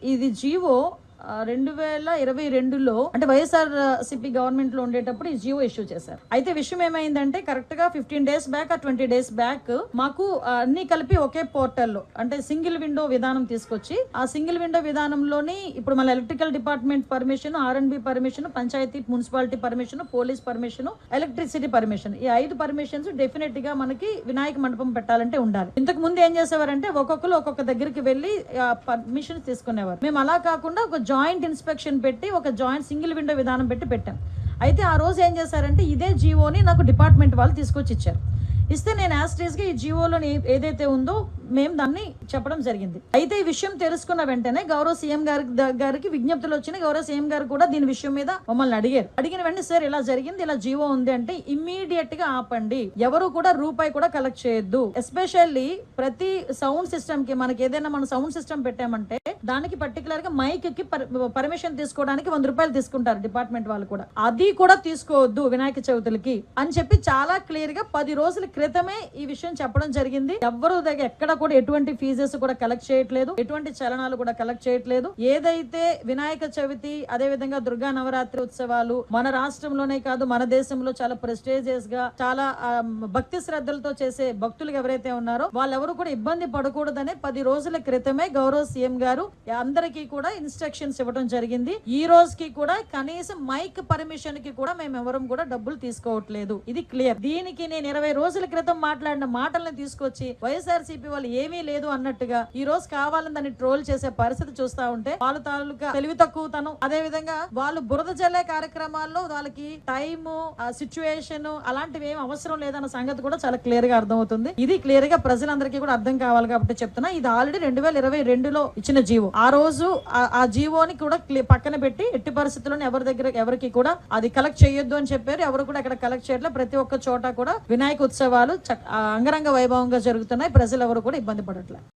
ఇది జీవో 2022లో అంటే YSR CP government లో ఉండేటప్పుడు ఈ జియో ఇష్యూ చేశారు. అయితే విషయం ఏమైందంటే కరెక్ట్ గా 15 days బ్యాక్ 20 days బ్యాక్ మాకు అన్ని కలిపి ఒకే పోర్టల్లో అంటే సింగిల్ విండో విధానం తీసుకొచ్చి ఆ సింగిల్ విండో విధానంలోని ఇప్పుడు మన electrical department permission, R&B permission, panchayat municipality permission, police permission, electricity permission, ఈ 5 పర్మిషన్స్ డెఫినెట్ గా మనకి వినాయక మండపం పెట్టాలంటే ఉండాలి. ఇంతకు ముందు ఏం చేసేవారంటే ఒక్కొక్కరు ఒక్కొక్క దగ్గరికి వెళ్లి పర్మిషన్ తీసుకునేవారు. మేము అలా కాకుండా ఒక జాయింట్ ఇన్స్పెక్షన్ పెట్టి ఒక జాయింట్ సింగిల్ విండో విధానం పెట్టాం. అయితే ఆ రోజు ఏం చేశారంటే ఇదే జీవోని నాకు డిపార్ట్మెంట్ వాళ్ళు తీసుకొచ్చి ఇచ్చారు. ఇస్తే నేను యాస్ట్రీస్గా ఈ జీవోలో ఏదైతే ఉందో మేము దాన్ని చెప్పడం జరిగింది. అయితే ఈ విషయం తెలుసుకున్న వెంటనే గౌరవ సీఎం గారికి విజ్ఞప్తులు వచ్చినాయి. గౌరవ సీఎం గారు కూడా దీని విషయం మీద మమ్మల్ని అడిగిన వెంటనే సార్ ఇలా జరిగింది, ఇలా జీవో ఉంది అంటే ఇమ్మీడియట్ గా ఆపండి, ఎవరు కూడా రూపాయి కూడా కలెక్ట్ చేయొద్దు. ఎస్పెషల్లీ ప్రతి సౌండ్ సిస్టమ్ కి మనకి ఏదైనా మన సౌండ్ సిస్టమ్ పెట్టామంటే దానికి పర్టికులర్ గా మైక్ కి పర్మిషన్ తీసుకోవడానికి 100 రూపాయలు తీసుకుంటారు డిపార్ట్మెంట్ వాళ్ళు కూడా. అది కూడా తీసుకోవద్దు వినాయక చవితులకి అని చెప్పి చాలా క్లియర్ గా 10 రోజుల క్రితమే ఈ విషయం చెప్పడం జరిగింది. ఎవరు దగ్గర ఎక్కడ కూడా ఎటువంటి ఫీజెస్ కూడా కలెక్ట్ చేయట్లేదు, ఎటువంటి చలనాలు కూడా కలెక్ట్ చేయట్లేదు. ఏదైతే వినాయక చవితి అదే విధంగా దుర్గా నవరాత్రి ఉత్సవాలు మన రాష్ట్రంలోనే కాదు మన దేశంలో చాలా ప్రెస్టేజియస్ గా చాలా భక్తి శ్రద్ధలతో చేసే భక్తులు ఎవరైతే ఉన్నారో వాళ్ళెవరు కూడా ఇబ్బంది పడకూడదనే 10 రోజుల క్రితమే గౌరవ సీఎం గారు అందరికీ కూడా ఇన్స్ట్రక్షన్స్ ఇవ్వడం జరిగింది. ఈ రోజుకి కూడా కనీసం మైక్ పర్మిషన్ కి కూడా మేము ఎవరం కూడా డబ్బులు తీసుకోవట్లేదు. ఇది క్లియర్. దీనికి నేను 20 రోజుల క్రితం మాట్లాడిన మాటల్ని తీసుకొచ్చి వైఎస్ఆర్సీపీ వాళ్ళు ఏమీ లేదు అన్నట్టుగా ఈ రోజు కావాలని దాన్ని ట్రోల్ చేసే పరిస్థితి చూస్తా ఉంటే వాళ్ళ తాలూకా తెలివి తక్కువతనం, అదే విధంగా వాళ్ళు బురద జల్లే కార్యక్రమాల్లో వాళ్ళకి టైము సిచ్యువేషన్ అలాంటివి ఏం అవసరం లేదన్న సంగతి కూడా చాలా క్లియర్ గా అర్థమవుతుంది. ఇది క్లియర్ గా ప్రజలందరికీ కూడా అర్థం కావాలి కాబట్టి చెప్తున్నా. ఇది ఆల్రెడీ 2022లో ఇచ్చిన జీవో. ఆ రోజు ఆ జీవోని కూడా పక్కన పెట్టి ఎట్టి పరిస్థితుల్లో ఎవరికి కూడా అది కలెక్ట్ చేయొద్దు అని చెప్పారు. ఎవరు కూడా అక్కడ కలెక్ట్ చేయట్లేదు. ప్రతి ఒక్క చోట కూడా వినాయక ఉత్సవాలు అంగరంగ వైభవంగా జరుగుతున్నాయి. ప్రజలు ఎవరు కూడా ఇబ్బంది పడట్లేదు.